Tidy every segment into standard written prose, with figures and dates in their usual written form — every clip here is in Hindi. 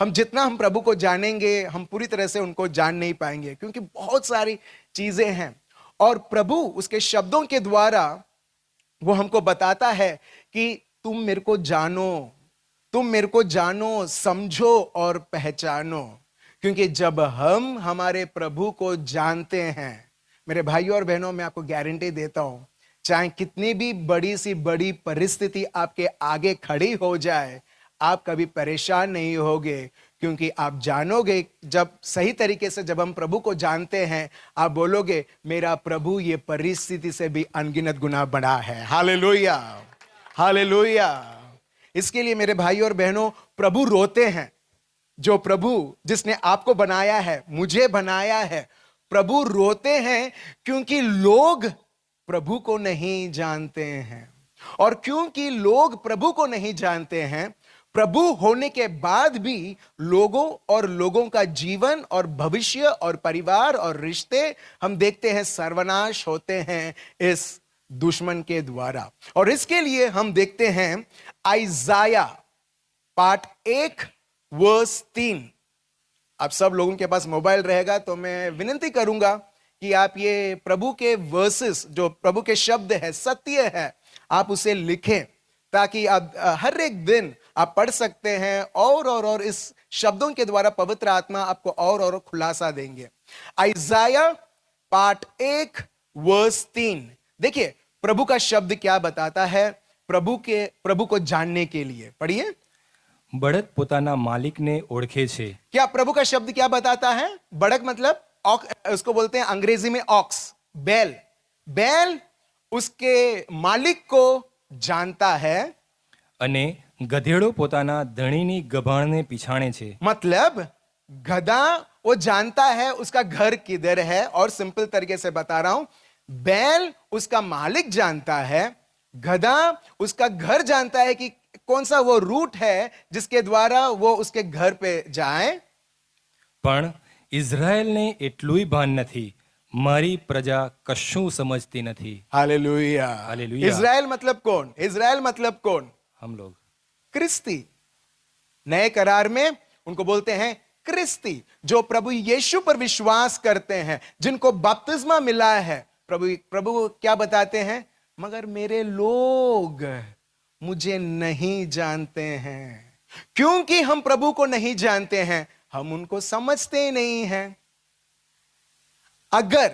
हम जितना हम प्रभु को जानेंगे, हम पूरी तरह से उनको जान नहीं पाएंगे, क्योंकि बहुत सारी चीजें हैं। और प्रभु उसके शब्दों के द्वारा वो हमको बताता है कि तुम मेरे को जानो, तुम मेरे को जानो, समझो और पहचानो। क्योंकि जब हम हमारे प्रभु को जानते हैं, मेरे भाइयों और बहनों, मैं आपको गारंटी देता हूं, चाहे कितनी भी बड़ी सी बड़ी परिस्थिति आपके आगे खड़ी हो जाए, आप कभी परेशान नहीं होगे। क्योंकि आप जानोगे, जब सही तरीके से जब हम प्रभु को जानते हैं, आप बोलोगे मेरा प्रभु ये परिस्थिति से भी अनगिनत गुना बड़ा है। Hallelujah, hallelujah. इसके लिए मेरे भाई और बहनों, प्रभु रोते हैं। जो प्रभु जिसने आपको बनाया है, मुझे बनाया है, प्रभु रोते हैं क्योंकि लोग प्रभु को नहीं जानते हैं। और क्योंकि लोग प्रभु को नहीं जानते हैं, प्रभु होने के बाद भी लोगों और लोगों का जीवन और भविष्य और परिवार और रिश्ते हम देखते हैं सर्वनाश होते हैं इस दुश्मन के द्वारा। और इसके लिए हम देखते हैं आइजाया पार्ट 1 वर्स 3। आप सब लोगों के पास मोबाइल रहेगा तो मैं विनती करूंगा कि आप ये प्रभु के वर्सेस, जो प्रभु के शब्द है, सत्य है, आप उसे लिखें, ताकि आप हर एक दिन आप पढ़ सकते हैं और इस शब्दों के द्वारा पवित्र आत्मा आपको और खुलासा देंगे। Isaiah part 1 verse 3। देखिए प्रभु का शब्द क्या बताता है प्रभु को जानने के लिए। पढ़िए। બળદ પોતાના માલિકને ઓળખે છે। क्या प्रभु का शब्द क्या बताता है? बड़क मतलब उसको बोलते हैं अंग्रेजी में ऑक्स, बैल। बैल उसके मालिक को जानता है। અને ગધેડો પોતાના ધણીની ગભાણને પીછાણે છે। मतलब गधा वो जानता है उसका घर किधर है। और सिंपल तरीके से बता रहा हूं, बैल उसका मालिक जानता है, गधा उसका घर जानता है कि कौन सा वो रूट है जिसके द्वारा वो उसके घर पे जाए। પણ ઇઝરાયલને એટલુંય ભાન નથી, મારી પ્રજા કશું સમજતી નથી। Hallelujah, hallelujah. इज़राइल मतलब कौन? इज़राइल मतलब कौन? हम लोग क्रिस्ती। नए करार में उनको बोलते हैं क्रिस्ती, जो प्रभु यीशु पर विश्वास करते हैं, जिनको बपतिस्मा मिला है। प्रभु क्या बताते हैं? मगर मेरे लोग मुझे नहीं जानते हैं। क्योंकि हम प्रभु को नहीं जानते हैं, हम उनको समझते नहीं हैं। अगर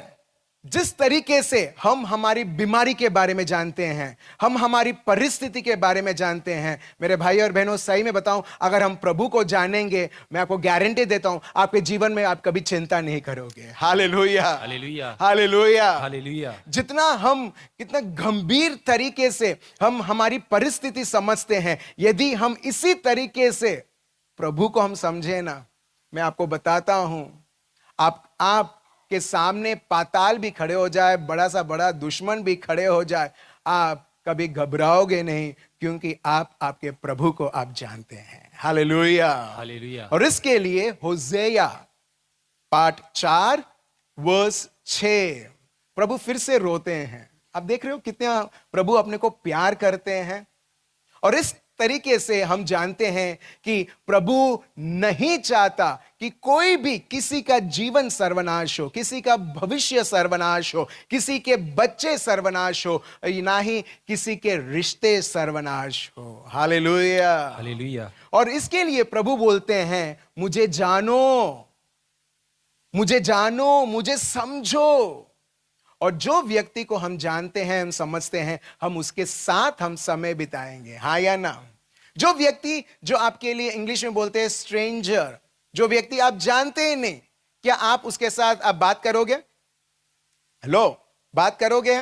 जिस तरीके से हम हमारी बीमारी के बारे में जानते हैं, हम हमारी परिस्थिति के बारे में जानते हैं, मेरे भाई और बहनों, सही में बताऊं, अगर हम प्रभु को जानेंगे, मैं आपको गारंटी देता हूं, आपके जीवन में आप कभी चिंता नहीं करोगे। Hallelujah, hallelujah, hallelujah, hallelujah. कितना गंभीर तरीके से हम हमारी परिस्थिति समझते हैं, यदि हम इसी तरीके से प्रभु को हम समझे ना, मैं आपको बताता हूं, आप के सामने पाताल भी खड़े हो जाए, बड़ा सा बड़ा दुश्मन भी खड़े हो जाए, आप कभी घबराओगे नहीं, क्योंकि आप आपके प्रभु को आप जानते हैं। Hallelujah, hallelujah. और इसके लिए होसेया पार्ट 4 वर्स 6, प्रभु फिर से रोते हैं। आप देख रहे हो कितना प्रभु अपने को प्यार करते हैं। और इस तरीके से हम जानते हैं कि प्रभु नहीं चाहता कि कोई भी किसी का जीवन सर्वनाश हो, किसी का भविष्य सर्वनाश हो, किसी के बच्चे सर्वनाश हो, ना ही किसी के रिश्ते सर्वनाश हो। Hallelujah, hallelujah. और इसके लिए प्रभु बोलते हैं, मुझे जानो, मुझे जानो, मुझे समझो। और जो व्यक्ति को हम जानते हैं, हम समझते हैं, हम उसके साथ हम समय बिताएंगे। हाँ या ना? जो व्यक्ति, जो आपके लिए इंग्लिश में बोलते हैं स्ट्रेंजर, जो व्यक्ति आप जानते ही नहीं, क्या आप उसके साथ आप बात करोगे? हेलो, बात करोगे?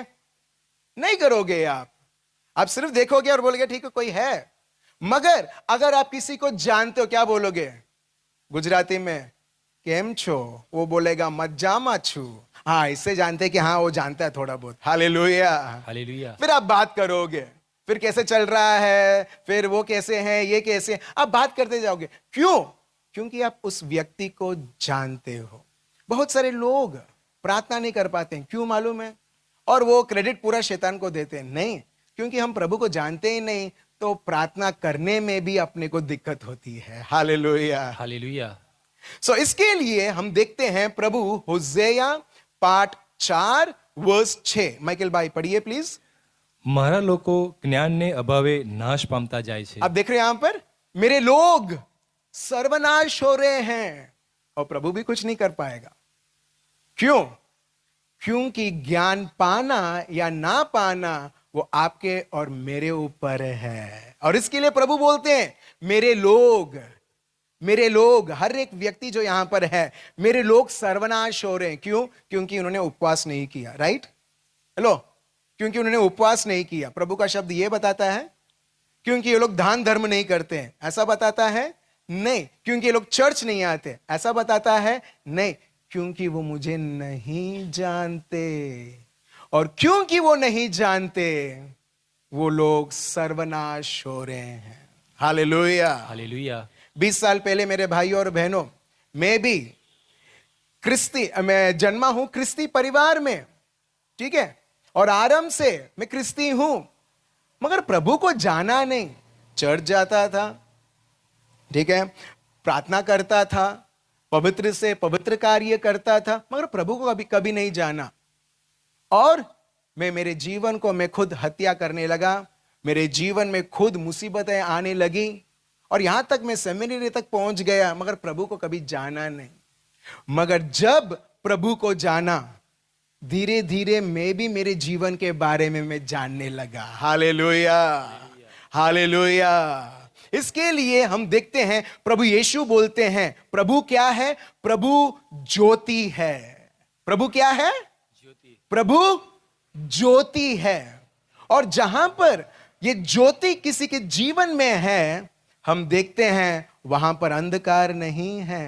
नहीं करोगे। आप सिर्फ देखोगे और बोलोगे ठीक है, कोई है। मगर अगर आप किसी को जानते हो, क्या बोलोगे? गुजराती में केम छो, वो बोलेगा मज्जामा छू। हाँ, इससे जानते हैं कि हाँ वो जानता है थोड़ा बहुत। Hallelujah, hallelujah. फिर आप बात करोगे, फिर कैसे चल रहा है, फिर वो कैसे हैं, ये कैसे हैं, आप बात करते जाओगे। क्यों? क्योंकि आप उस व्यक्ति को जानते हो। बहुत सारे लोग प्रार्थना नहीं कर पाते हैं, क्यों मालूम है? और वो क्रेडिट पूरा शैतान को देते हैं। नहीं, क्योंकि हम प्रभु को जानते ही नहीं, तो प्रार्थना करने में भी अपने को दिक्कत होती है। हालेलुया। हालेलुया। सो इसके लिए हम देखते हैं प्रभु होसेया पाठ 4 वर्स 6। माइकल भाई पढ़िए प्लीज। મારા લોકો જ્ઞાનને અભાવે નાશ પામતા જાય છે। आप देख रहे हैं यहां पर, मेरे लोग सर्वनाश हो रहे हैं और प्रभु भी कुछ नहीं कर पाएगा। क्यों? क्योंकि ज्ञान पाना या ना पाना वो आपके और मेरे ऊपर है। और इसके लिए प्रभु बोलते हैं मेरे लोग, हर एक व्यक्ति जो यहां पर है, मेरे लोग सर्वनाश हो रहे हैं। क्यों? क्योंकि उन्होंने उपवास नहीं किया। राइट? हेलो, क्योंकि उन्होंने उपवास नहीं किया। प्रभु का शब्द यह बताता है क्योंकि ये लोग दान धर्म नहीं करते हैं, ऐसा बताता है? नहीं। क्योंकि ये लोग चर्च नहीं आते, ऐसा बताता है? नहीं। क्योंकि वो मुझे नहीं जानते, और क्योंकि वो नहीं जानते वो लोग सर्वनाश हो रहे हैं। हालेलुया। હાલેલુયા। 20 साल पहले मेरे भाई और बहनों, मैं जन्मा हूं क्रिस्ती परिवार में, ठीक है, और आरंभ से मैं क्रिस्ती हूं, मगर प्रभु को जाना नहीं। चर्च जाता था, ठीक है, प्रार्थना करता था, पवित्र से पवित्र कार्य करता था, मगर प्रभु को कभी नहीं जाना। और मैं मेरे जीवन को मैं खुद हत्या करने लगा, मेरे जीवन में खुद मुसीबतें आने लगी, और यहां तक मैं सेमिनरी तक पहुंच गया, मगर प्रभु को कभी जाना नहीं। मगर जब प्रभु को जाना, धीरे धीरे मैं भी मेरे जीवन के बारे में मैं जानने लगा। Hallelujah, hallelujah. इसके लिए हम देखते हैं प्रभु यीशु बोलते हैं, प्रभु क्या है? प्रभु ज्योति है। प्रभु क्या है? જ્યોતિ। प्रभु ज्योति है। और जहां पर ये ज्योति किसी के जीवन में है, हम देखते हैं वहां पर अंधकार नहीं है।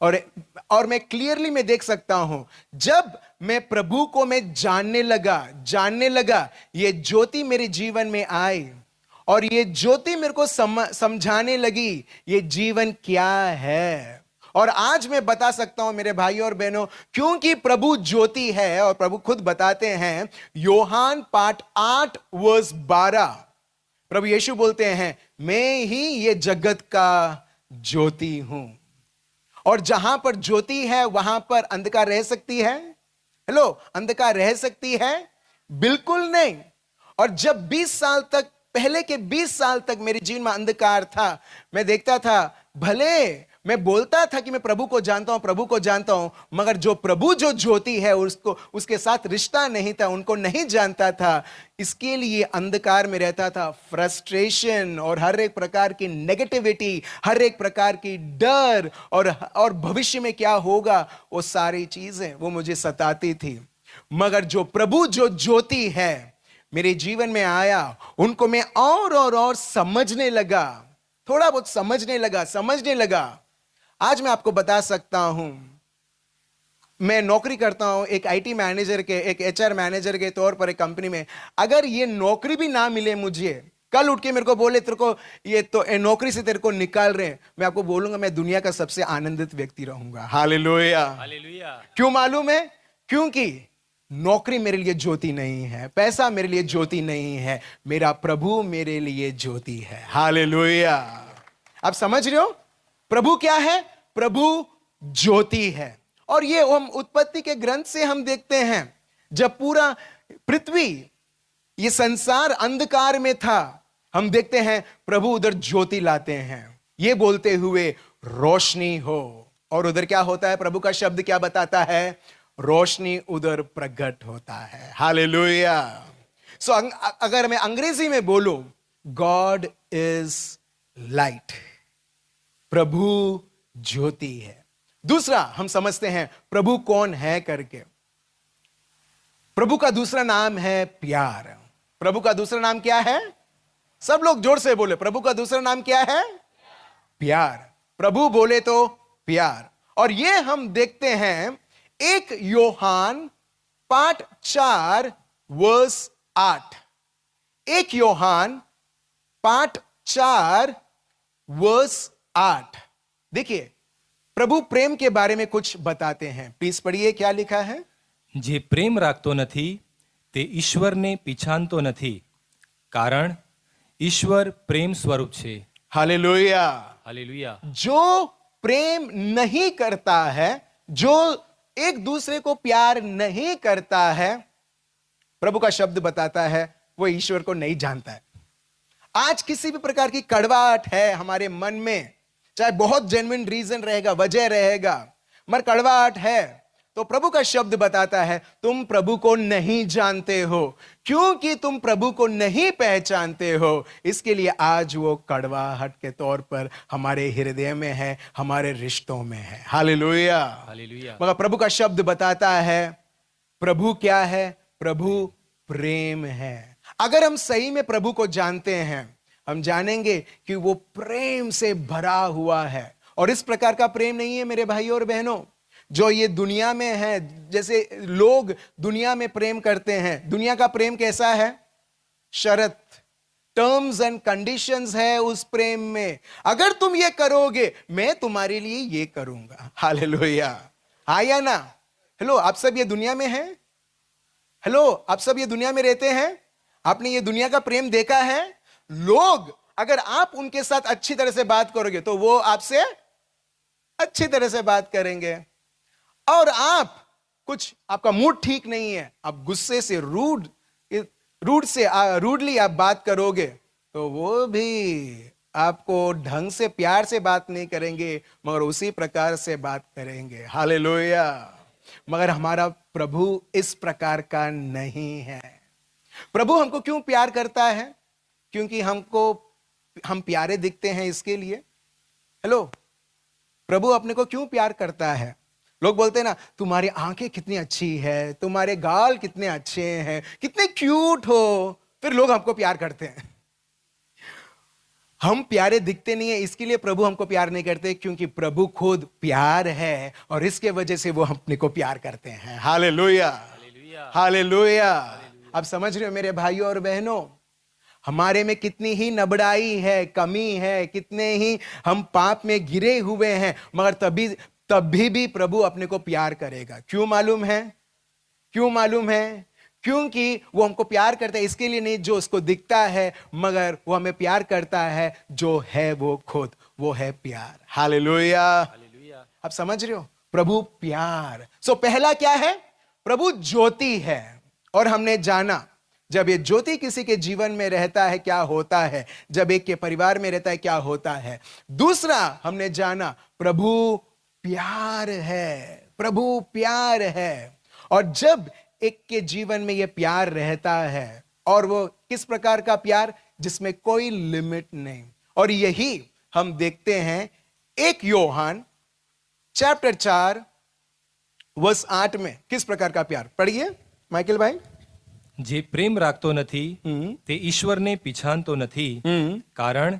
और मैं क्लियरली मैं देख सकता हूं, जब मैं प्रभु को मैं जानने लगा, ये ज्योति मेरे जीवन में आई, और ये ज्योति मेरे को समझाने लगी ये जीवन क्या है। और आज मैं बता सकता हूं मेरे भाइयों और बहनों, क्योंकि प्रभु ज्योति है, और प्रभु खुद बताते हैं, योहान पाठ 8 वर्स 12, प्रभु यीशु बोलते हैं, मैं ही ये जगत का ज्योति हूं। और जहां पर ज्योति है वहां पर अंधकार रह सकती है? हेलो, अंधकार रह सकती है? बिल्कुल नहीं। और जब 20 साल तक, पहले के 20 साल तक मेरे जीवन में अंधकार था, मैं देखता था, भले मैं बोलता था कि मैं प्रभु को जानता हूं, मगर जो प्रभु जो ज्योति है उसके साथ रिश्ता नहीं था, उनको नहीं जानता था। इसके लिए अंधकार में रहता था, फ्रस्ट्रेशन और हर एक प्रकार की नेगेटिविटी, हर एक प्रकार की डर, और भविष्य में क्या होगा, वो सारी चीजें वो मुझे सताती थी। मगर जो प्रभु जो ज्योति है मेरे जीवन में आया, उनको मैं और समझने लगा, थोड़ा बहुत समझने लगा। आज मैं आपको बता सकता हूं, मैं नौकरी करता हूं एक आईटी मैनेजर के, एक एचआर मैनेजर के तौर पर एक कंपनी में। अगर ये नौकरी भी ना मिले मुझे, कल उठ के मेरे को बोले तेरे को ये तो नौकरी से तेरे को निकाल रहे हैं, मैं आपको बोलूंगा मैं दुनिया का सबसे आनंदित व्यक्ति रहूंगा। Hallelujah, hallelujah. क्यों मालूम है? क्योंकि नौकरी मेरे लिए ज्योति नहीं है, पैसा मेरे लिए ज्योति नहीं है, मेरा प्रभु मेरे लिए ज्योति है। हालेलुया। आप समझ रहे हो? प्रभु क्या है? प्रभु ज्योति है। और ये हम उत्पत्ति के ग्रंथ से हम देखते हैं, जब पूरा पृथ्वी, ये संसार अंधकार में था, हम देखते हैं प्रभु उधर ज्योति लाते हैं, ये बोलते हुए रोशनी हो। और उधर क्या होता है? प्रभु का शब्द क्या बताता है? रोशनी उधर प्रकट होता है। हालेलुया। सो अगर मैं अंग्रेजी में बोलूं, गॉड इज लाइट, प्रभु ज्योति है। दूसरा हम समझते हैं प्रभु कौन है करके। प्रभु का दूसरा नाम है प्यार। प्रभु का दूसरा नाम क्या है? सब लोग जोर से बोले, प्रभु का दूसरा नाम क्या है? प्यार। प्रभु बोले तो प्यार। और ये हम देखते हैं 1 यूहन्ना पाठ 4 वर्स 8। 1 यूहन्ना पाठ 4 वर्स 8। देखिए, प्रभु प्रेम के बारे में कुछ बताते हैं। प्लीज पढ़िए, क्या लिखा है? જે પ્રેમ રાખતો નથી તે ઈશ્વરને પીછાનતો નથી, કારણ ઈશ્વર પ્રેમ સ્વરૂપ છે. हालेलुया। હાલેલુયા. जो प्रेम नहीं करता है, जो एक दूसरे को प्यार नहीं करता है, प्रभु का शब्द बताता है वो ईश्वर को नहीं जानता है। आज किसी भी प्रकार की कड़वाहट है हमारे मन में, चाहे बहुत जेन्युइन रीजन रहेगा, वजह रहेगा, मगर कड़वाहट है, तो प्रभु का शब्द बताता है तुम प्रभु को नहीं जानते हो। क्योंकि तुम प्रभु को नहीं पहचानते हो, इसके लिए आज वो कड़वाहट के तौर पर हमारे हृदय में है, हमारे रिश्तों में है। हालेलुया। હાલેલુયા. मगर प्रभु का शब्द बताता है प्रभु क्या है? प्रभु प्रेम है। अगर हम सही में प्रभु को जानते हैं, हम जानेंगे कि वो प्रेम से भरा हुआ है। और इस प्रकार का प्रेम नहीं है मेरे भाइयों और बहनों जो ये दुनिया में है। जैसे लोग दुनिया में प्रेम करते हैं, दुनिया का प्रेम कैसा है? शर्त, टर्म्स एंड कंडीशंस है उस प्रेम में। अगर तुम ये करोगे मैं तुम्हारे लिए ये करूंगा। हालेलुया। हाँ या ना? हेलो, आप सब ये दुनिया में हैं? हेलो, आप सब ये दुनिया में रहते हैं? आपने ये दुनिया का प्रेम देखा है? लोग अगर आप उनके साथ अच्छी तरह से बात करोगे तो वो आपसे अच्छी तरह से बात करेंगे, और आप कुछ आपका मूड ठीक नहीं है, आप गुस्से से रूडली आप बात करोगे तो वो भी आपको ढंग से प्यार से बात नहीं करेंगे, मगर उसी प्रकार से बात करेंगे। हालेलुया। मगर हमारा प्रभु इस प्रकार का नहीं है। प्रभु हमको क्यों प्यार करता है? क्योंकि हम प्यारे दिखते हैं, इसके लिए। हेलो, प्रभु अपने को क्यों प्यार करता है? लोग बोलते हैं ना, तुम्हारी आंखें कितनी अच्छी है, तुम्हारे गाल कितने अच्छे हैं, कितने क्यूट हो, फिर लोग हमको प्यार करते हैं। हम प्यारे दिखते नहीं है, इसके लिए प्रभु हमको प्यार नहीं करते, क्योंकि प्रभु खुद प्यार है और इसके वजह से वो अपने को प्यार करते हैं। हालेलुया। हालेलुया। आप समझ रहे हो मेरे भाइयों और बहनों, हमारे में कितनी ही नबड़ाई है, कमी है, कितने ही हम पाप में गिरे हुए हैं, मगर तभी भी प्रभु अपने को प्यार करेगा। क्यों मालूम है? क्यों मालूम है? क्योंकि वो हमको प्यार करता है, इसके लिए नहीं जो उसको दिखता है, मगर वो हमें प्यार करता है जो है वो खुद, वो है प्यार। हालेलुया। आप समझ रहे हो? प्रभु प्यार। सो पहला क्या है? प्रभु ज्योति है। और हमने जाना जब ये ज्योति किसी के जीवन में रहता है क्या होता है, जब एक के परिवार में रहता है क्या होता है। दूसरा हमने जाना प्रभु प्यार है। प्रभु प्यार है। और जब एक के जीवन में यह प्यार रहता है, और वो किस प्रकार का प्यार? जिसमें कोई लिमिट नहीं। और यही हम देखते हैं 1 यूहन्ना चैप्टर 4 वर्स 8 में। किस प्रकार का प्यार? पढ़िए माइकल भाई। જે પ્રેમ રાખતો નથી તે ઈશ્વરને પીછાનતો નથી, કારણ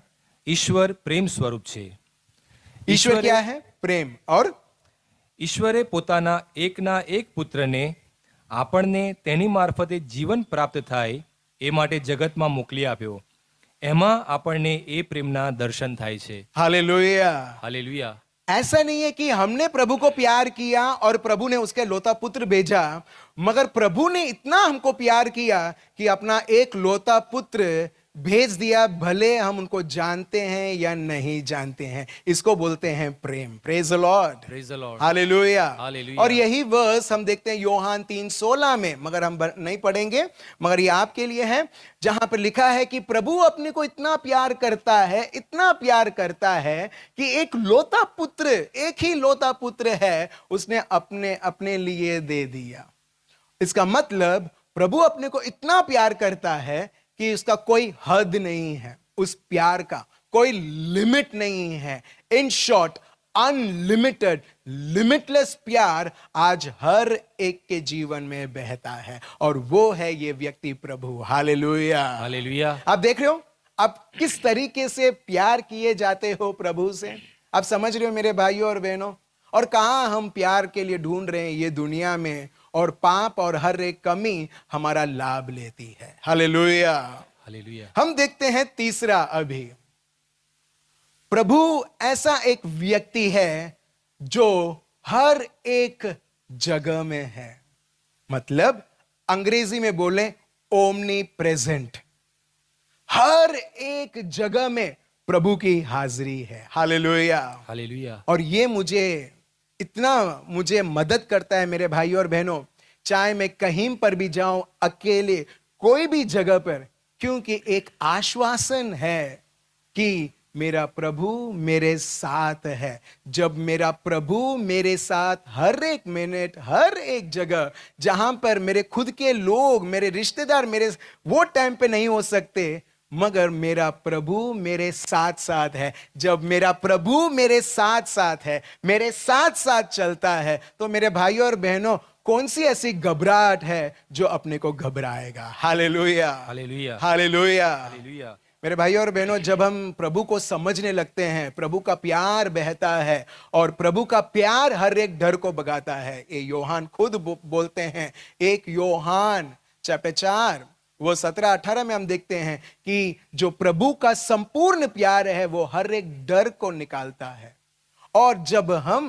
ઈશ્વર પ્રેમ સ્વરૂપ છે. ईश्वर क्या है? प्रेम। और ઈશ્વરે પોતાના એકના એક પુત્રને આપણને તેની મારફતે જીવન પ્રાપ્ત થાય એ માટે જગતમાં મોકલી આપ્યો. એમાં આપણને એ પ્રેમના દર્શન થાય છે. हालेलुया। હાલેલુયા. ऐसा नहीं है कि हमने प्रभु को प्यार किया और प्रभु ने उसके लौता पुत्र भेजा, मगर प्रभु ने इतना हमको प्यार किया कि अपना एक लौता पुत्र भेज दिया, भले हम उनको जानते हैं या नहीं जानते हैं। इसको बोलते हैं प्रेम। Praise the Lord. Praise the Lord. Hallelujah. Hallelujah. और यही वर्स हम देखते हैं यूहन्ना 3:16 में, मगर हम नहीं पढ़ेंगे, मगर ये आपके लिए है, जहां पर लिखा है कि प्रभु अपने को इतना प्यार करता है, इतना प्यार करता है कि एक लौता पुत्र, एक ही लौता पुत्र है, उसने अपने लिए दे दिया। इसका मतलब प्रभु अपने को इतना प्यार करता है कि उसका कोई हद नहीं है, उस प्यार का कोई लिमिट नहीं है। इन शॉर्ट, अनलिमिटेड, लिमिटलेस प्यार आज हर एक के जीवन में बहता है, और वो है ये व्यक्ति प्रभु। हालेलुया। હાલેલુયા. आप देख रहे हो आप किस तरीके से प्यार किए जाते हो प्रभु से? आप समझ रहे हो मेरे भाइयों और बहनों? और कहां हम प्यार के लिए ढूंढ रहे हैं ये दुनिया में, और पाप और हर एक कमी हमारा लाभ लेती है। हालेलुया। હાલેલુયા. हम देखते हैं तीसरा अभी, प्रभु ऐसा एक व्यक्ति है जो हर एक जगह में है। मतलब अंग्रेजी में बोले ओमनी प्रेजेंट। हर एक जगह में प्रभु की हाजिरी है। हालेलुया। हालेलुया। और ये मुझे मदद करता है मेरे भाई और बहनों, चाहे मैं कहीं पर भी जाऊं, अकेले, कोई भी जगह पर, क्योंकि एक आश्वासन है कि मेरा प्रभु मेरे साथ है। जब मेरा प्रभु मेरे साथ हर एक मिनट, हर एक जगह, जहां पर मेरे खुद के लोग, मेरे रिश्तेदार मेरे वो टाइम पे नहीं हो सकते, मगर मेरा प्रभु मेरे साथ साथ है। जब मेरा प्रभु मेरे साथ साथ है, मेरे साथ साथ चलता है, तो मेरे भाइयों और बहनों, कौन सी ऐसी घबराहट है जो अपने को घबराएगा। Hallelujah, hallelujah. हालेलुया। हालेलुया। मेरे भाइयों और बहनों, जब हम प्रभु को समझने लगते हैं, प्रभु का प्यार बहता है, और प्रभु का प्यार हर एक डर को भगाता है। ये योहान खुद बोलते हैं। 1 योहान चैप्टर 4 वो 17-18 में हम देखते हैं कि जो प्रभु का संपूर्ण प्यार है वो हर एक डर को निकालता है। और जब हम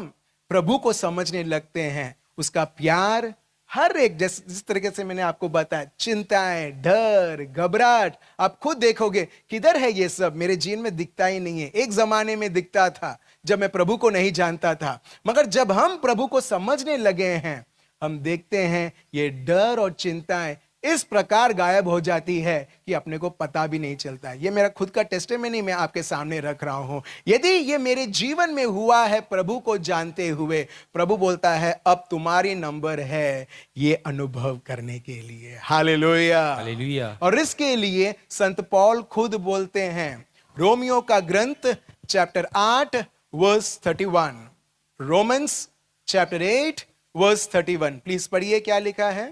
प्रभु को समझने लगते हैं, उसका प्यार हर एक, जिस तरीके से मैंने आपको बताया, चिंताएं, डर, घबराहट, आप खुद देखोगे किधर है ये सब, मेरे जीवन में दिखता ही नहीं है। एक जमाने में दिखता था जब मैं प्रभु को नहीं जानता था, मगर जब हम प्रभु को समझने लगे हैं, हम देखते हैं ये डर और चिंताएं इस प्रकार गायब हो जाती है कि अपने को पता भी नहीं चलता है। ये मेरा खुद का टेस्टिमनी मैं आपके सामने रख रहा हूं। यदि ये मेरे जीवन में हुआ है प्रभु को जानते हुए, प्रभु बोलता है अब तुम्हारी नंबर है ये अनुभव करने के लिए। Hallelujah, hallelujah. और इसके लिए संत पौल खुद बोलते हैं, रोमियो का ग्रंथ chapter 8 verse 31, Romans chapter 8 verse 31, please पढ़िए क्या लिखा है।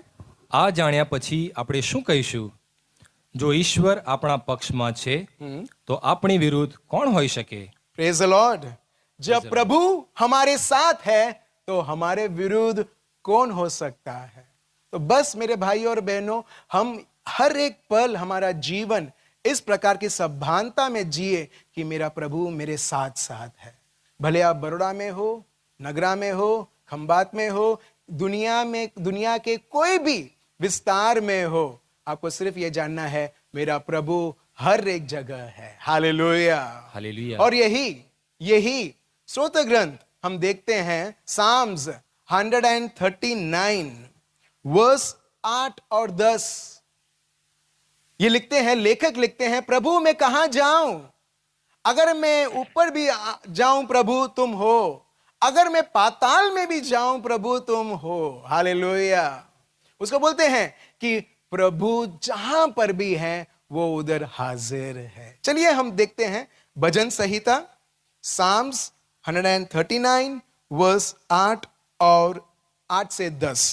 આ જાણ્યા પછી આપણે શું કહીશું? જો ઈશ્વર આપણા પક્ષમાં છે તો આપણી વિરુદ્ધ કોણ હોઈ શકે? Praise the Lord. जब प्रभु हमारे साथ है तो हमारे विरुद्ध कौन हो सकता है? तो बस मेरे भाई और बहनों, हम हर एक पल हमारा जीवन इस प्रकार की सभानता में जिए कि मेरा प्रभु मेरे साथ साथ है। भले आप बड़ौदा में हो, नगरा में हो, खंबात में हो, दुनिया के कोई भी विस्तार में हो, आपको सिर्फ यह जानना है मेरा प्रभु हर एक जगह है। Hallelujah, hallelujah. और यही स्तोत्र ग्रंथ हम देखते हैं, साम्स 139 वर्स 8 और 10। ये लिखते हैं, लेखक लिखते हैं, प्रभु मैं कहां जाऊं? अगर मैं ऊपर भी जाऊं प्रभु तुम हो, अगर मैं पाताल में भी जाऊं प्रभु तुम हो। हालेलुया। उसको बोलते हैं कि प्रभु जहां पर भी है वो उधर हाजिर है। चलिए हम देखते हैं भजन संहिता साम्स 139 वर्स 8 और 8 से 10।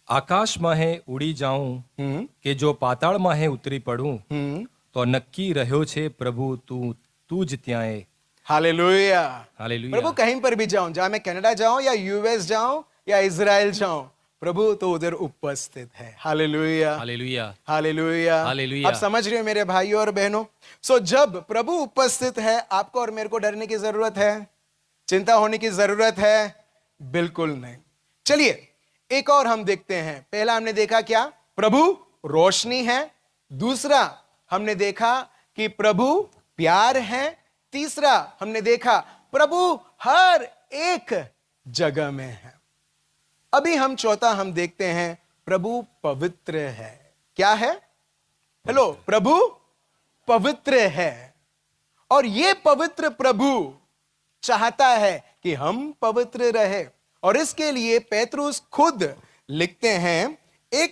આકાશ માહે ઉડી જાઉં કે જો પાતાળ માહે ઉતરી પડું તો નક્કી રહ્યો છે પ્રભુ તું જ ત્યાંય। हालेलुया। हालेलुया। प्रभु कहीं पर भी जाऊं, जहां मैं कनाडा जाऊं या यूएस जाऊं या इजराइल जाऊं, प्रभु तो उधर उपस्थित है। Hallelujah, hallelujah. Hallelujah, hallelujah. आप समझ रहे हो मेरे भाइयों और बहनों? सो जब प्रभु उपस्थित है, आपको और मेरे को डरने की जरूरत है? चिंता होने की जरूरत है? बिल्कुल नहीं। चलिए एक और हम देखते हैं। पहला हमने देखा क्या? प्रभु रोशनी है। दूसरा हमने देखा कि प्रभु प्यार है। तीसरा हमने देखा प्रभु हर एक जगह में है। अभी हम चौथा हम देखते हैं, प्रभु पवित्र है। क्या है? हेलो, प्रभु पवित्र है, और ये पवित्र प्रभु चाहता है कि हम पवित्र रहे, और इसके लिए पेत्रुस खुद लिखते हैं, 1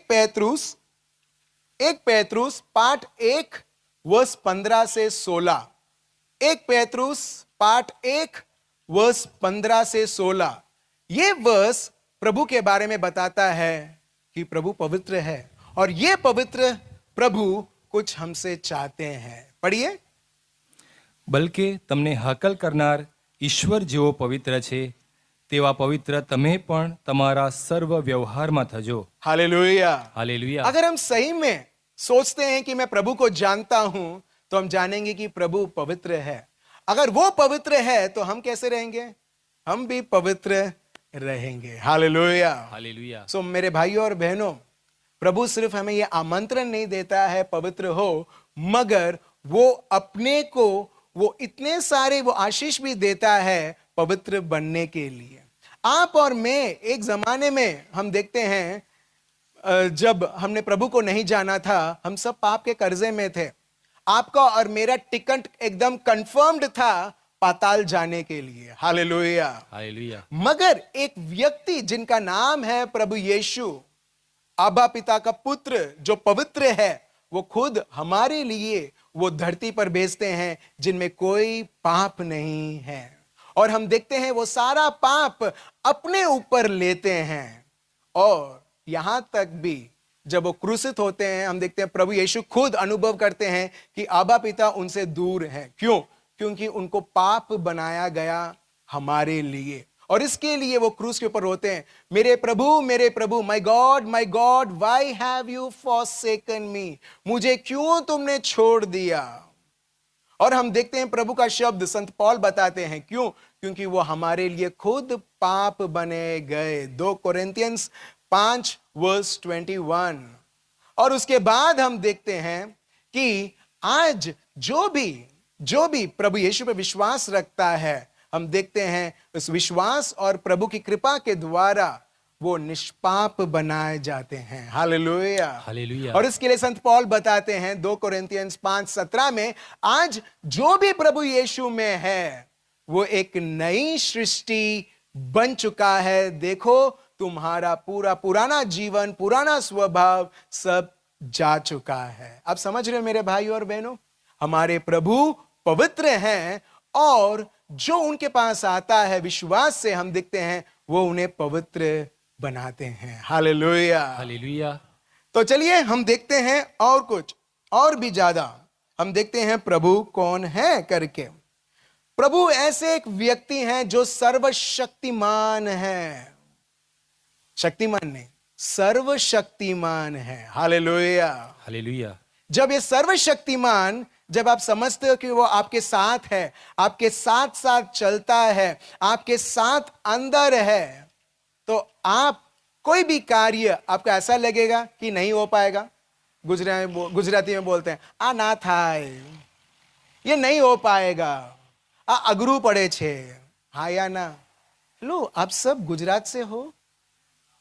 पेत्रुस पाठ 1 वर्स 15 से 16। 1 पेत्रुस पाठ 1 वर्स 15 से 16। ये वर्स प्रभु के बारे में बताता है कि प्रभु पवित्र है, और ये पवित्र प्रभु कुछ हमसे चाहते हैं। पढ़िए। બલકે તમને હાકલ કરનાર ઈશ્વર જેવો પવિત્ર છે તેવા પવિત્ર તમે પણ તમારા સર્વ વ્યવહારમાં થજો। हालेलुया। हालेलुया। अगर हम सही में सोचते हैं कि मैं प्रभु को जानता हूं, तो हम जानेंगे कि प्रभु पवित्र है। अगर वो पवित्र है तो हम कैसे रहेंगे? हम भी पवित्र रहेंगे। हालेलुया। हालेलुया। सो मेरे भाइयों और बहनों, प्रभु सिर्फ हमें यह आमंत्रण नहीं देता है पवित्र हो, मगर वो अपने को वो इतने सारे वो आशीष भी देता है पवित्र बनने के लिए। आप और मैं एक जमाने में हम देखते हैं, जब हमने प्रभु को नहीं जाना था, हम सब पाप के कर्जे में थे। आपका और मेरा टिकट एकदम कंफर्म्ड था पाताल जाने के लिए। Hallelujah, hallelujah. मगर एक व्यक्ति जिनका नाम है प्रभु यीशु, आबा पिता का पुत्र जो पवित्र है, वो खुद हमारे लिए वो धरती पर भेजते हैं जिनमें कोई पाप नहीं है। और हम देखते हैं वो सारा पाप अपने ऊपर लेते हैं। और यहां तक भी जब वो क्रूसित होते हैं, हम देखते हैं प्रभु यीशु खुद अनुभव करते हैं कि आबा पिता उनसे दूर है। क्यों? क्योंकि उनको पाप बनाया गया हमारे लिए। और इसके लिए वो क्रूस के ऊपर रोते हैं, मेरे प्रभु, my God, why have you forsaken me? मुझे क्यों तुमने छोड़ दिया? और हम देखते हैं प्रभु का शब्द संत पौल बताते हैं, क्यों? क्योंकि वो हमारे लिए खुद पाप बने गए। 2 कोरिन्थियंस 5:21। और उसके बाद हम देखते हैं कि आज जो भी प्रभु यीशु पे विश्वास रखता है, हम देखते हैं उस विश्वास और प्रभु की कृपा के द्वारा वो निष्पाप बनाए जाते हैं। Hallelujah, hallelujah. और इसके लिए संत पौल बताते हैं 2 कोरिन्थियंस 5:17 में, आज जो भी प्रभु यीशु में है वो एक नई सृष्टि बन चुका है। देखो, तुम्हारा पुराना जीवन, पुराना स्वभाव सब जा चुका है। आप समझ रहे हो मेरे भाई और बहनों? हमारे प्रभु पवित्र हैं और जो उनके पास आता है विश्वास से, हम देखते हैं वो उन्हें पवित्र बनाते हैं। Hallelujah, hallelujah. तो चलिए हम देखते हैं और कुछ और भी ज्यादा। हम देखते हैं प्रभु कौन है करके। प्रभु ऐसे एक व्यक्ति हैं जो सर्वशक्तिमान है। शक्तिमान नहीं, सर्वशक्तिमान है। Hallelujah, hallelujah. जब ये सर्वशक्तिमान, जब आप समझते हो कि वो आपके साथ है, आपके साथ साथ चलता है, आपके साथ अंदर है, तो आप कोई भी कार्य आपको ऐसा लगेगा कि नहीं हो पाएगा। गुजराती में बोलते हैं, आ ना थाय, ये नहीं हो पाएगा, आ अगरू पड़े छे। हाँ या ना? लो, आप सब गुजरात से हो?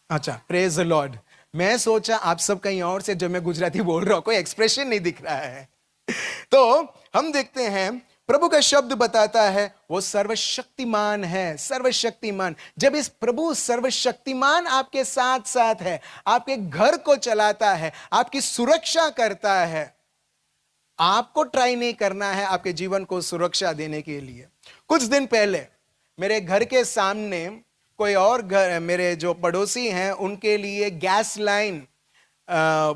अच्छा, प्रेज द लॉर्ड। मैं सोचा आप सब कहीं और से, जब मैं गुजराती बोल रहा हूं कोई एक्सप्रेशन नहीं दिख रहा है। तो हम देखते हैं प्रभु का शब्द बताता है वो सर्वशक्तिमान है, सर्वशक्तिमान। जब इस प्रभु सर्वशक्तिमान आपके साथ साथ है, आपके घर को चलाता है, आपकी सुरक्षा करता है, आपको ट्राई नहीं करना है आपके जीवन को सुरक्षा देने के लिए। कुछ दिन पहले मेरे घर के सामने कोई और घर, मेरे जो पड़ोसी हैं, उनके लिए गैस लाइन,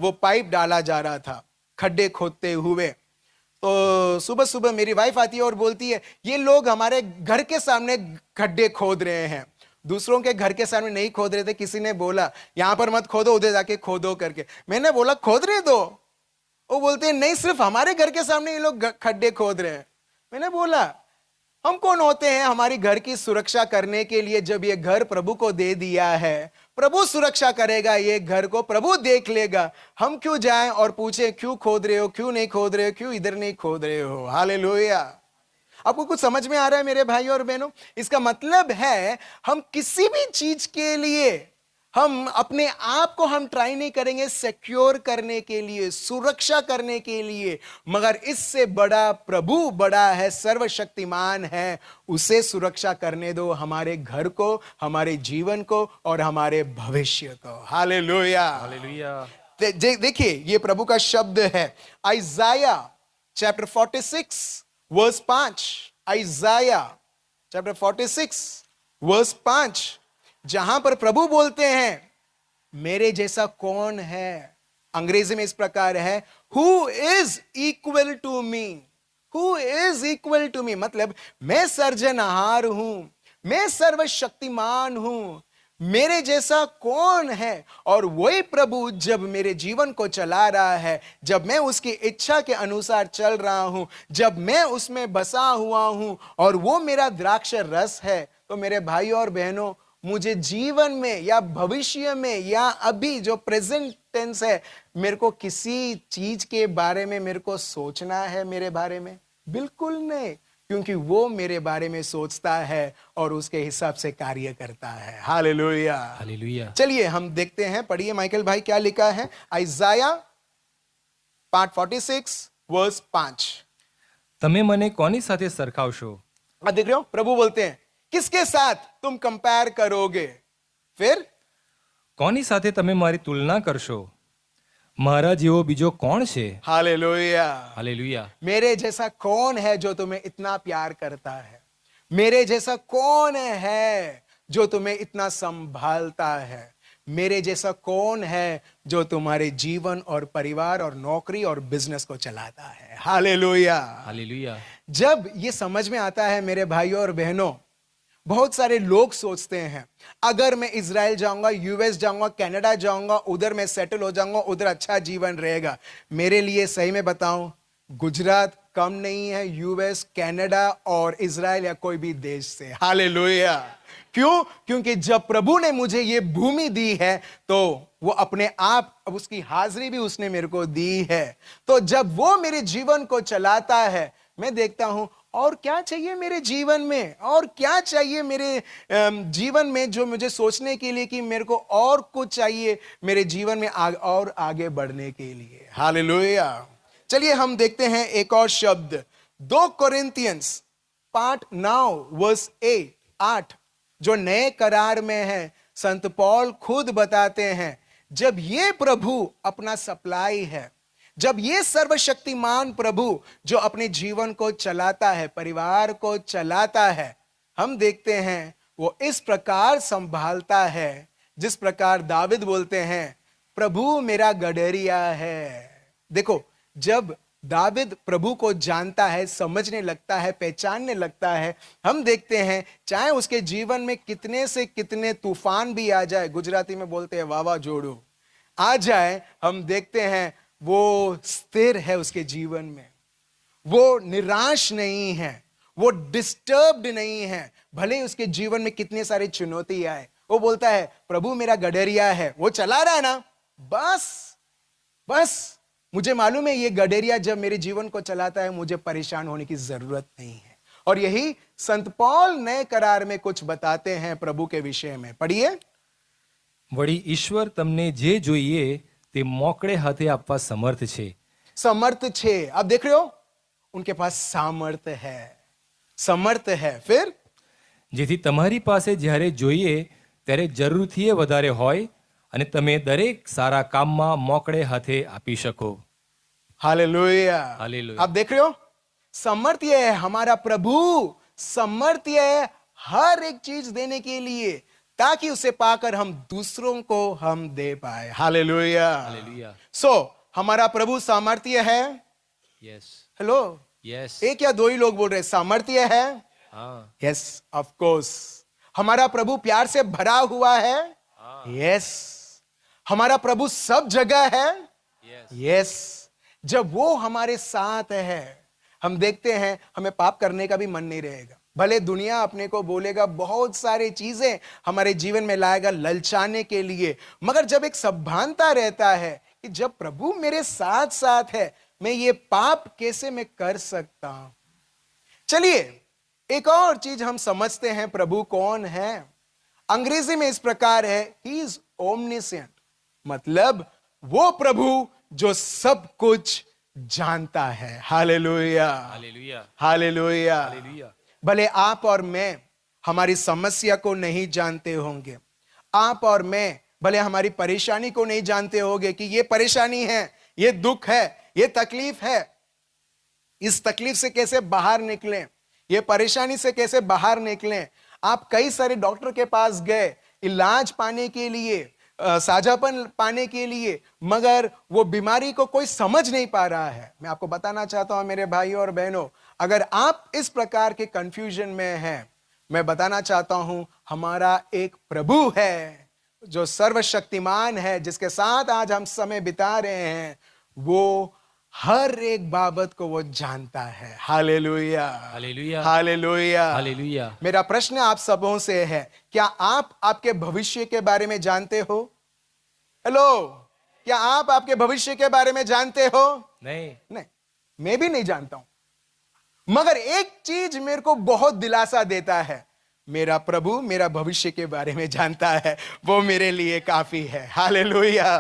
वो पाइप डाला जा रहा था खड्डे खोदते हुए। तो सुबह सुबह मेरी वाइफ आती है और बोलती है, ये लोग हमारे घर के सामने खड्डे खोद रहे हैं। दूसरों के घर के सामने नहीं खोद रहे थे, किसी ने बोला यहां पर मत खोदो, उधर जाके खोदो करके। मैंने बोला खोद रहे दो। वो बोलते हैं नहीं, सिर्फ हमारे घर के सामने ये लोग खड्डे खोद रहे हैं। मैंने बोला हम कौन होते हैं हमारी घर की सुरक्षा करने के लिए? जब ये घर प्रभु को दे दिया है, प्रभु सुरक्षा करेगा, ये घर को प्रभु देख लेगा। हम क्यों जाएं और पूछें क्यों खोद रहे हो, क्यों नहीं खोद रहे हो, क्यों इधर नहीं खोद रहे हो? हालेलुया। आपको कुछ समझ में आ रहा है मेरे भाई और बहनों? इसका मतलब है हम किसी भी चीज के लिए, हम अपने आप को हम ट्राई नहीं करेंगे सिक्योर करने के लिए, सुरक्षा करने के लिए, मगर इससे बड़ा प्रभु बड़ा है, सर्वशक्तिमान है, उसे सुरक्षा करने दो, हमारे घर को, हमारे जीवन को और हमारे भविष्य को। Hallelujah, hallelujah. देखिए ये प्रभु का शब्द है। Isaiah chapter 46 verse 5। Isaiah chapter 46 verse 5, जहां पर प्रभु बोलते हैं मेरे जैसा कौन है। अंग्रेजी में इस प्रकार है, who is equal to me, who is equal to me, मतलब मैं सर्जनहार हूं, मैं सर्वशक्तिमान हूं, मेरे जैसा कौन है। और वही प्रभु जब मेरे जीवन को चला रहा है, जब मैं उसकी इच्छा के अनुसार चल रहा हूं, जब मैं उसमें बसा हुआ हूं और वो मेरा द्राक्ष रस है, तो मेरे भाई और बहनों, मुझे जीवन में या भविष्य में या अभी जो प्रेजेंट एक्सेप्टेंस है। मेरे को किसी चीज के बारे में मेरे को सोचना है मेरे बारे में? बिल्कुल नहीं, क्योंकि वो मेरे बारे में सोचता है और उसके हिसाब से कार्य करता है। हालेलुया। हालेलुया। चलिए हम देखते हैं, पढ़िए माइकल भाई क्या लिखा है। Isaiah part 46 verse 5। તમે મને કોની સાથે સરખાવશો? देख रहे हो, प्रभु बोलते हैं किसके साथ तुम कंपेयर करोगे? फिर કોની સાથે તમે મારી તુલના કરશો? મારા જેવો બીજો કોણ છે? हालेलुया। હાલેલુયા। मेरे जैसा कौन है जो तुम्हें इतना प्यार करता है? मेरे जैसा कौन है जो तुम्हें इतना संभालता है? मेरे जैसा कौन है जो तुम्हारे जीवन और परिवार और नौकरी और बिजनेस को चलाता है? हालेलुया। હાલેલુયા। जब ये समझ में आता है मेरे भाइयों और बहनों, बहुत सारे लोग सोचते हैं अगर मैं इजराइल जाऊंगा, यूएस जाऊंगा, कनाडा जाऊंगा, उधर मैं सेटल हो जाऊंगा, उधर अच्छा जीवन रहेगा। मेरे लिए सही में बताऊं, गुजरात कम नहीं है यूएस, कनाडा और इजराइल या कोई भी देश से। हालेलुया। क्यों? क्योंकि जब प्रभु ने मुझे ये भूमि दी है तो वो अपने आप, अब उसकी हाजिरी भी उसने मेरे को दी है। तो जब वो मेरे जीवन को चलाता है, मैं देखता हूं और क्या चाहिए मेरे जीवन में, और क्या चाहिए मेरे जीवन में जो मुझे सोचने के लिए कि मेरे को और कुछ चाहिए मेरे जीवन में और आगे बढ़ने के लिए। हालेलुया। चलिए हम देखते हैं एक और शब्द, 2 कोरिन्थियंस पार्ट 9 वर्स 8, जो नए करार में है। संत पौल खुद बताते हैं जब ये प्रभु अपना सप्लाई है, जब ये सर्वशक्तिमान प्रभु जो अपने जीवन को चलाता है, परिवार को चलाता है, हम देखते हैं वो इस प्रकार संभालता है जिस प्रकार दाविद बोलते हैं प्रभु मेरा गडरिया है। देखो, जब दाविद प्रभु को जानता है, समझने लगता है, पहचानने लगता है, हम देखते हैं चाहे उसके जीवन में कितने से कितने तूफान भी आ जाए, गुजराती में बोलते हैं वावा जोड़ो आ जाए, हम देखते हैं वो स्थिर है उसके जीवन में, वो निराश नहीं है, वो डिस्टर्ब्ड नहीं है। भले ही उसके जीवन में कितने सारे चुनौती आए, वो बोलता है प्रभु मेरा गडरिया है, वो चला रहा है ना, बस मुझे मालूम है ये गडरिया जब मेरे जीवन को चलाता है मुझे परेशान होने की जरूरत नहीं है। और यही संत पौल नए करार में कुछ बताते हैं प्रभु के विषय में। पढ़िए। વળી ઈશ્વર તમને જે જોઈએ તે મોકળે હાથે આપવા સમર્થ છે। समर्थ छे, अब देख रहे हो उनके पास सामर्थ्य है, समर्थ है। फिर જેથી તમારી પાસે જ્યારે જોઈએ ત્યારે જરૂરથીએ વધારે હોય અને તમે દરેક સારા કામમાં મોકળે હાથે આપી શકો। हालेलुया। हालेलुया। आप देख रहे हो, समर्थ्य है हमारा प्रभु, समर्थ्य है हर एक चीज देने के लिए ताकि उसे पाकर हम दूसरों को हम दे पाए। हालेलुया। હાલેલુયા। सो हमारा प्रभु सामर्थ्य है। Yes hello, yes. एक या दो ही लोग बोल रहे सामर्थ्य है? હા यस, ऑफ कोर्स। हमारा प्रभु प्यार से भरा हुआ है? यस। हमारा प्रभु सब जगह है? યસ। यस। जब वो हमारे साथ है, हम देखते हैं हमें पाप करने का भी मन नहीं रहेगा। भले दुनिया अपने को बोलेगा बहुत सारी चीजें हमारे जीवन में लाएगा ललचाने के लिए, मगर जब एक सभानता रहता है कि जब प्रभु मेरे साथ साथ है, मैं ये पाप कैसे मैं कर सकता हूं। चलिए एक और चीज हम समझते हैं प्रभु कौन है। अंग्रेजी में इस प्रकार है, ही इज ओमनिसेंट, मतलब वो प्रभु जो सब कुछ जानता है। हालेलुया। હાલેલુયા। हालेलुया। હાલેલુયા। भले आप और मैं हमारी समस्या को नहीं जानते होंगे, आप और मैं भले हमारी परेशानी को नहीं जानते होंगे कि ये परेशानी है, ये दुख है, ये तकलीफ है, इस तकलीफ से कैसे बाहर निकलें, ये परेशानी से कैसे बाहर निकलें। आप कई सारे डॉक्टर के पास गए इलाज पाने के लिए, साझापन पाने के लिए, मगर वो बीमारी को कोई समझ नहीं पा रहा है। मैं आपको बताना चाहता हूं मेरे भाइयों और बहनों, अगर आप इस प्रकार के कंफ्यूजन में हैं, मैं बताना चाहता हूं हमारा एक प्रभु है जो सर्वशक्तिमान है, जिसके साथ आज हम समय बिता रहे हैं, वो हर एक बाबत को वो जानता है। हालेलुया। हालेलुया। हालेलुया। हालेलुया। मेरा प्रश्न आप सबों से है, क्या आप आपके भविष्य के बारे में जानते हो? हेलो, क्या आप आपके भविष्य के बारे में जानते हो? नहीं। नहीं, मैं भी नहीं जानता हूं। मगर एक चीज मेरे को बहुत दिलासा देता है, मेरा प्रभु मेरा भविष्य के बारे में जानता है, वो मेरे लिए काफी है। हालेलुया।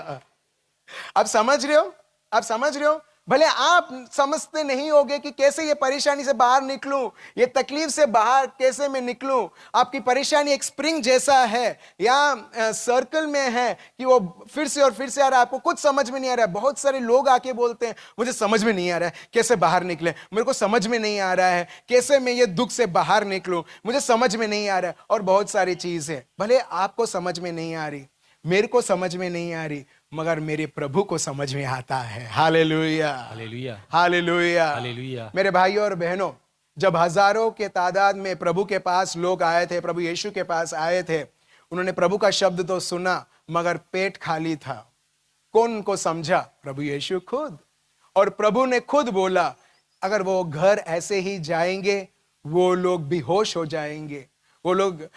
आप समझ रहे हो? आप समझ रहे हो? भले आप समझते नहीं होगे कि कैसे ये परेशानी से बाहर निकलूं, ये तकलीफ से बाहर कैसे मैं निकलूं। आपकी परेशानी एक स्प्रिंग जैसा है या सर्कल में है कि वो फिर से और फिर से आ रहा है, आपको कुछ समझ में नहीं आ रहा है। बहुत सारे लोग आके बोलते हैं मुझे समझ में नहीं आ रहा है कैसे बाहर निकले, मेरे को समझ में नहीं आ रहा है कैसे मैं ये दुख से बाहर निकलूं, मुझे समझ में नहीं आ रहा है। और बहुत सारी चीजें भले आपको समझ में नहीं आ रही, मेरे को समझ में नहीं आ रही, मगर मेरे प्रभु को समझ में आता है। Hallelujah, hallelujah, hallelujah, hallelujah. मेरे भाइयों और बहनों, जब हजारों के तादाद में प्रभु के पास लोग आए थे, प्रभु यीशु के पास आए थे, उन्होंने प्रभु का शब्द तो सुना मगर पेट खाली था। कौन उनको समझा? प्रभु यीशु खुद। और प्रभु ने खुद बोला अगर वो घर ऐसे ही जाएंगे वो लोग बेहोश हो जाएंगे, वो लोग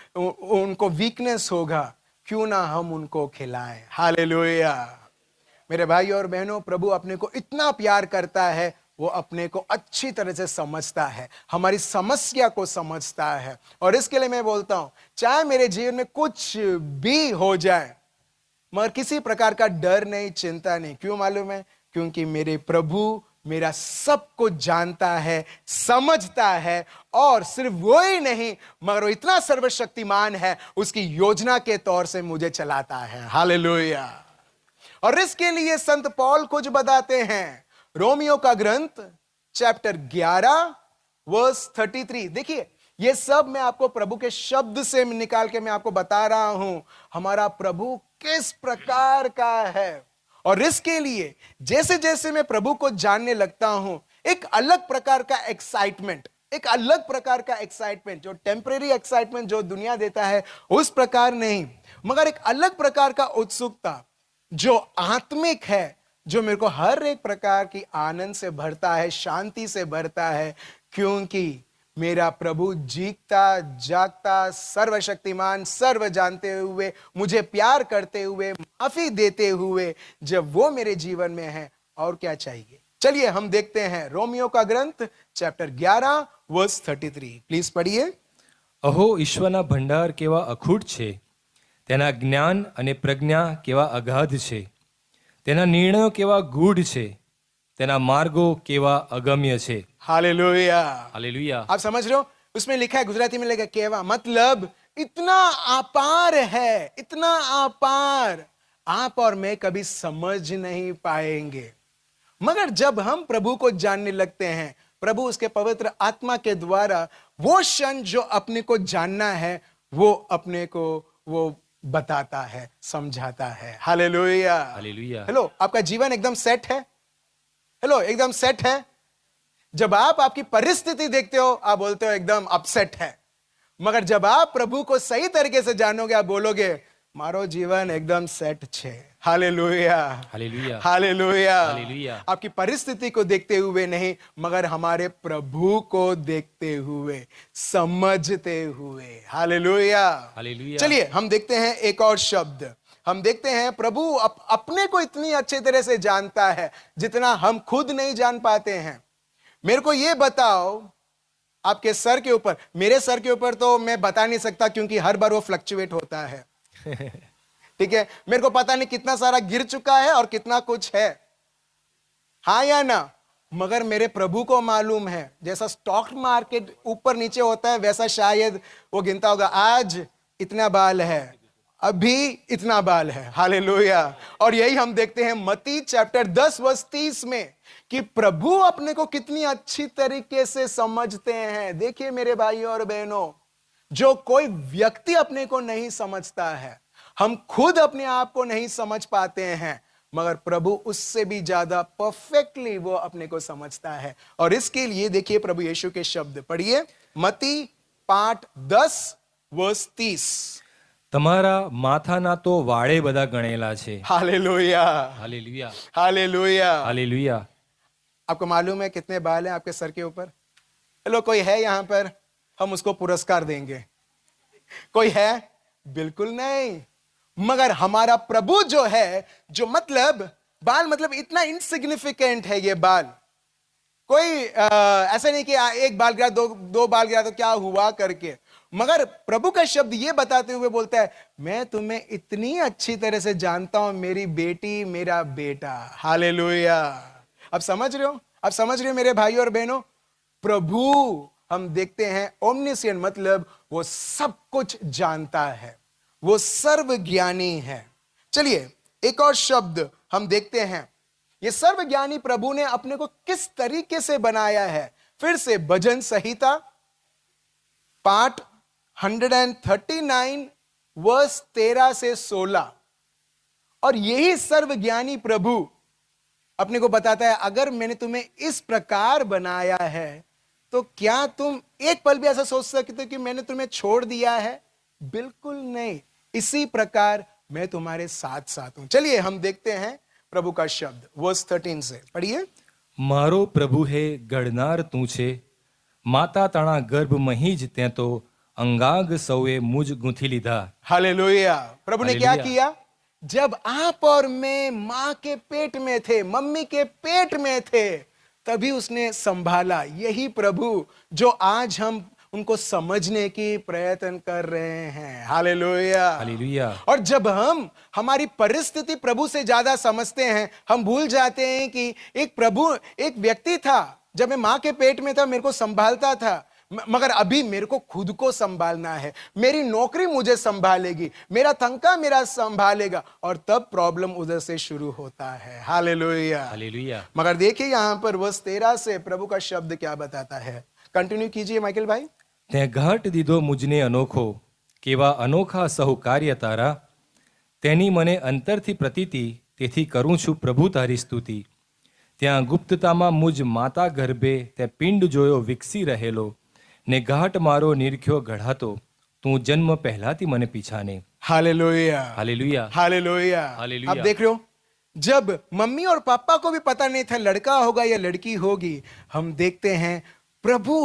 उनको वीकनेस होगा, क्यों ना हम उनको खिलाएं। हालेलुया। मेरे भाई और बहनों, प्रभु अपने को इतना प्यार करता है, वो अपने को अच्छी तरह से समझता है, हमारी समस्या को समझता है। और इसके लिए मैं बोलता हूं, चाहे मेरे जीवन में कुछ भी हो जाए मगर किसी प्रकार का डर नहीं, चिंता नहीं। क्यों मालूम है? क्योंकि मेरे प्रभु मेरा सब कुछ जानता है, समझता है, और सिर्फ वो ही नहीं मगर वो इतना सर्वशक्तिमान है, उसकी योजना के तौर से मुझे चलाता है। हालेलुया। और इसके लिए संत पौल कुछ बताते हैं, रोमियो का ग्रंथ चैप्टर 11 वर्स 33। देखिए, ये सब मैं आपको प्रभु के शब्द से निकाल के मैं आपको बता रहा हूं, हमारा प्रभु किस प्रकार का है। और इसके लिए जैसे जैसे मैं प्रभु को जानने लगता हूं, एक अलग प्रकार का एक्साइटमेंट, एक अलग प्रकार का एक्साइटमेंट, जो टेम्परेरी एक्साइटमेंट जो दुनिया देता है उस प्रकार नहीं, मगर एक अलग प्रकार का उत्सुकता जो आत्मिक है, जो मेरे को हर एक प्रकार की आनंद से भरता है, शांति से भरता है। क्योंकि मेरा प्रभु जीता जागता सर्वशक्तिमान, सर्व जानते हुए, मुझे प्यार करते हुए, माफी देते हुए जब वो मेरे जीवन में है, और क्या चाहिए। चलिए हम देखते हैं रोमियो का ग्रंथ चैप्टर 11 वर्स 33। प्लीज पढ़िए। અહો ઈશ્વરના ભંડાર કેવા અખૂટ છે, તેના જ્ઞાન અને પ્રજ્ઞા કેવા અગાધ છે, તેના નિર્ણયો કેવા ગૂઢ છે, તેના માર્ગો કેવા અગમ્ય છે। हालेलुया। હાલેલુયા। आप समझ रहे हो? उसमें लिखा है, गुजराती में लिखा है केवा, मतलब इतना अपार है, इतना अपार आप और मैं कभी समझ नहीं पाएंगे। मगर जब हम प्रभु को जानने लगते हैं, प्रभु उसके पवित्र आत्मा के द्वारा वो क्षण जो अपने को जानना है वो अपने को वो बताता है, समझाता है। Hallelujah, hallelujah. हेलो, आपका जीवन एकदम सेट है? हेलो, एकदम सेट है? जब आप आपकी परिस्थिति देखते हो आप बोलते हो एकदम अपसेट है, मगर जब आप प्रभु को सही तरीके से जानोगे आप बोलोगे मारो जीवन एकदम सेट छे। Hallelujah, hallelujah. हालेलुया। हालेलुया। आपकी परिस्थिति को देखते हुए नहीं मगर हमारे प्रभु को देखते हुए, समझते हुए। Hallelujah, hallelujah. चलिए हम देखते हैं एक और शब्द। हम देखते हैं प्रभु अपने को इतनी अच्छे तरह से जानता है जितना हम खुद नहीं जान पाते हैं। मेरे को ये बताओ, आपके सर के ऊपर, मेरे सर के ऊपर तो मैं बता नहीं सकता क्योंकि हर बार वो फ्लक्चुएट होता है। ठीक है, मेरे को पता नहीं कितना सारा गिर चुका है और कितना कुछ है, हाँ या ना, मगर मेरे प्रभु को मालूम है। जैसा स्टॉक मार्केट ऊपर नीचे होता है वैसा शायद वो गिनता होगा, आज इतना बाल है, अभी इतना बाल है। हालेलुया। और यही हम देखते हैं मत्ती चैप्टर 10 वर्स 30 में कि प्रभु अपने को कितनी अच्छी तरीके से समझते हैं। देखिए मेरे भाइयों और बहनों, जो कोई व्यक्ति अपने को नहीं समझता है, हम खुद अपने आप को नहीं समझ पाते हैं, मगर प्रभु उससे भी ज्यादा परफेक्टली वो अपने को समझता है। और इसके लिए देखिए प्रभु यीशु के शब्द पढ़िए, मत्ती 5:10 वर्स 30। તમારા માથાના તો વાળે બધા ગણેલા છે। Hallelujah, hallelujah, hallelujah. હાલેલુયા। आपको मालूम है कितने बाल हैं आपके सर के ऊपर? चलो कोई है यहां पर, हम उसको पुरस्कार देंगे। कोई है? बिल्कुल नहीं। मगर हमारा प्रभु जो है, जो मतलब बाल मतलब इतना इनसिग्निफिकेंट है ये बाल। कोई ऐसा नहीं कि एक बाल गिरा, दो बाल गिरा तो क्या हुआ करके। मगर प्रभु का शब्द ये बताते हुए बोलता है, मैं तुम्हें इतनी अच्छी तरह से जानता हूं, मेरी बेटी, मेरा बेटा। हालेलुया। अब समझ रहे हो? अब समझ रहे हो मेरे भाई और बहनों? प्रभु हम देखते हैं ओमनिसियंट, मतलब वो सब कुछ जानता है, वो सर्वज्ञानी है। चलिए एक और शब्द हम देखते हैं, ये सर्वज्ञानी प्रभु ने अपने को किस तरीके से बनाया है। फिर से भजन संहिता पाठ 139 वर्स 13 से 16। और यही सर्वज्ञानी प्रभु अपने को बताता है, अगर मैंने तुम्हें इस प्रकार बनाया है तो क्या तुम एक पल भी ऐसा सोच सकते हो कि मैंने तुम्हें छोड़ दिया है? बिल्कुल नहीं, इसी प्रकार मैं तुम्हारे साथ साथ हूं। चलिए हम देखते हैं प्रभु का शब्द वर्स 13 से, पढ़िए। मारो प्रभु है गणनार तू छे, माता तणा गर्भ महीज ते तो अंगांग सौए मुझ गुंथी लीधा। हालेलुया। प्रभु ने क्या हालेलुया। किया? जब आप और मैं मां के पेट में थे, मम्मी के पेट में थे, तभी उसने संभाला। यही प्रभु जो आज हम उनको समझने की प्रयत्न कर रहे हैं। हालेलुया। हालेलुया। और जब हम हमारी परिस्थिति प्रभु से ज्यादा समझते हैं, हम भूल जाते हैं कि एक व्यक्ति था, जब मैं मां के पेट में था मेरे को संभालता था, मगर अभी मेरे को खुद को संभालना है। मेरी नौकरी मुझे संभालेगी, मेरा तनख्वाह मेरा संभालेगा, और तब प्रॉब्लम उधर से शुरू होता है। हालेलुया। हालेलुया। मगर देखिए यहां पर वर्स 13 से प्रभु का शब्द क्या बताता है। कंटिन्यू कीजिए माइकल भाई। ते घाट दीधो मुझने अनोखो, केवा अनोखा सहु कार्य तारा, तेनी मने अंतरथी प्रतीति, तेथी करूं छुं प्रभु तारी स्तुति। ત્યાં ગુપ્તતામાં મુજ માતા ગર્ભે તે પિંડ જોયો વિકસી રહેલો, ને ઘાટ મારો નિરખ્યો ઘડાતો, તું જન્મ પહેલાથી મને પીછાને। हालेलुया। हालेलुया। हालेलुया। हालेलुया। आप देख रहे हो, जब मम्मी और पापा को भी पता नहीं था लड़का होगा या लड़की होगी, हम देखते हैं प्रभु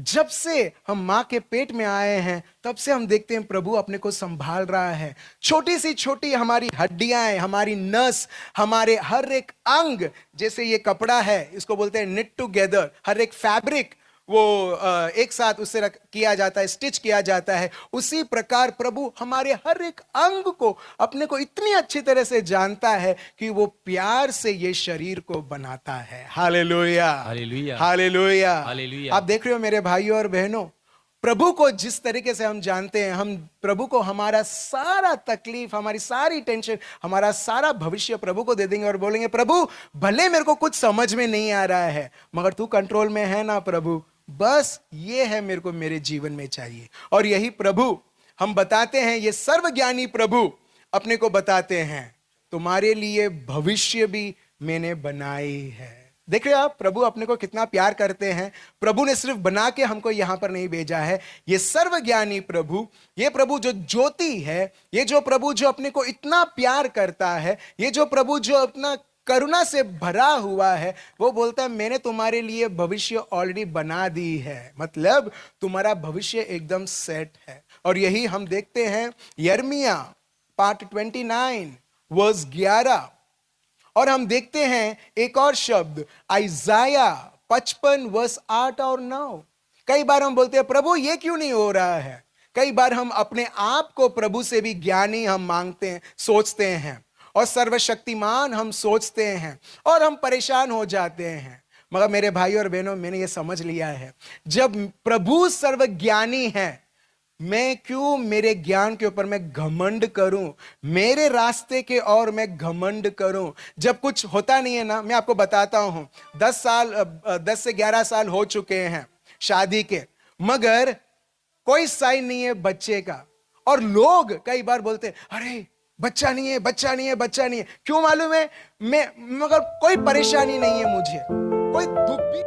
जब से हम मां के पेट में आए हैं तब से हम देखते हैं प्रभु अपने को संभाल रहा है। छोटी सी छोटी हमारी हड्डियां, हमारी नस, हमारे हर एक अंग, जैसे ये कपड़ा है इसको बोलते हैं निट टुगेदर, हर एक फैब्रिक वो एक साथ उससे किया जाता है, स्टिच किया जाता है। उसी प्रकार प्रभु हमारे हर एक अंग को अपने को इतनी अच्छी तरह से जानता है कि वो प्यार से ये शरीर को बनाता है। हालेलुया। हालेलुया। हालेलुया। हालेलुया। आप देख रहे हो मेरे भाइयों और बहनों, प्रभु को जिस तरीके से हम जानते हैं, हम प्रभु को हमारा सारा तकलीफ, हमारी सारी टेंशन, हमारा सारा भविष्य प्रभु को दे देंगे और बोलेंगे प्रभु भले मेरे को कुछ समझ में नहीं आ रहा है, मगर तू कंट्रोल में है ना प्रभु, बस ये है मेरे को मेरे जीवन में चाहिए। और यही प्रभु हम बताते हैं, ये सर्वज्ञानी प्रभु अपने को बताते हैं, तुम्हारे लिए भविष्य भी मैंने बनाई है। देख रहे हो आप प्रभु अपने को कितना प्यार करते हैं। प्रभु ने सिर्फ बना के हमको यहां पर नहीं भेजा है। ये सर्वज्ञानी प्रभु, ये प्रभु जो ज्योति है, ये जो प्रभु जो अपने को इतना प्यार करता है, ये जो प्रभु जो अपना करुणा से भरा हुआ है, वो बोलता है मैंने तुम्हारे लिए भविष्य ऑलरेडी बना दी है। मतलब तुम्हारा भविष्य एकदम सेट है। और यही हम देखते हैं यिर्मयाह पार्ट 29 वर्स 11। और हम देखते हैं एक और शब्द आइजाया 55 वर्स 8 और 9। कई बार हम बोलते हैं प्रभु ये क्यों नहीं हो रहा है। कई बार हम अपने आप को प्रभु से भी ज्ञानी हम मांगते हैं, सोचते हैं, और सर्वशक्तिमान हम सोचते हैं, और हम परेशान हो जाते हैं। मगर मेरे भाई और बहनों, मैंने ये समझ लिया है, जब प्रभु सर्वज्ञानी है, मैं क्यों मेरे ज्ञान के ऊपर मैं घमंड करूं, मेरे रास्ते के और मैं घमंड करूं। जब कुछ होता नहीं है ना, मैं आपको बताता हूं, 10 से 11 साल हो चुके हैं शादी के, मगर कोई साइन नहीं है बच्चे का। और लोग कई बार बोलते हैं अरे बच्चा नहीं है, बच्चा नहीं है, बच्चा नहीं है। क्यों मालूम है? मगर कोई परेशानी नहीं है मुझे, कोई दुख भी